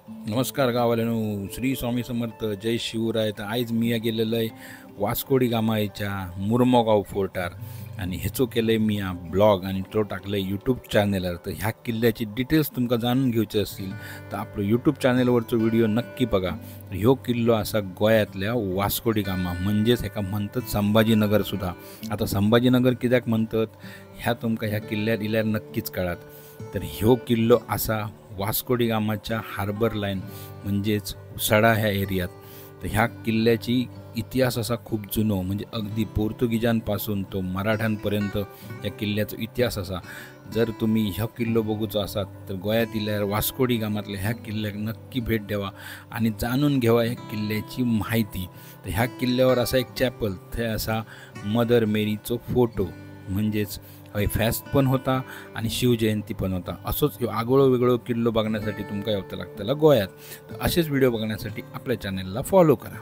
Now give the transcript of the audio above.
नमस्कार गावाल्यानो, श्री स्वामी समर्थ, जय शिवराय. तर आयज मी गेलेलो आहे वास्कोडी गामाच्या मुरमोगाव फोर्टार आणि हेचो केलं मी ब्लॉग आणि तो टाकलं यूट्यूब चॅनलवर. तर ह्या किल्ल्याची डिटेल्स तुमका जाणून घेवचे असतील तर आपलं यूट्यूब चॅनलवरचो व्हिडिओ नक्की बघा. ह्यो किल्लो असा गोंयातल्या वास्कोडी गामा, म्हणजेच ह्याका म्हणतात संभाजीनगर सुद्धा. आता संभाजीनगर कित्याक म्हणतात ह्या तुमका ह्या किल्ल्यात इल्यार नक्कीच कळात. तर ह्यो किल्लो असा वास्कोडी गामाच्या हार्बर लाईन म्हणजेच सडा ह्या एरियात. तर ह्या किल्ल्याची इतिहास असा खूप जुनो, म्हणजे अगदी पोर्तुगीजांपासून तो मराठ्यांपर्यंत या किल्ल्याचा इतिहास असा. जर तुम्ही ह्या किल्लो बघूचो असात तर गोंयात इल्यार वास्कोडी गामातल्या ह्या किल्ल्याक नक्की भेट द्यावा आणि जाणून घ्यावा ह्या किल्ल्याची माहिती. तर ह्या किल्ल्यावर असा एक चॅपल, थंय असा मदर मेरीचो फोटो, म्हणजेच हय फेस्त पण होता आणि शिवजयंती पण होता. असोच ह्यो आगळो वेगळो किल्लो बघण्यासाठी तुमका येवचं लागतला गोंयात. तर असेच व्हिडिओ बघण्यासाठी आपल्या चॅनलला फॉलो करा.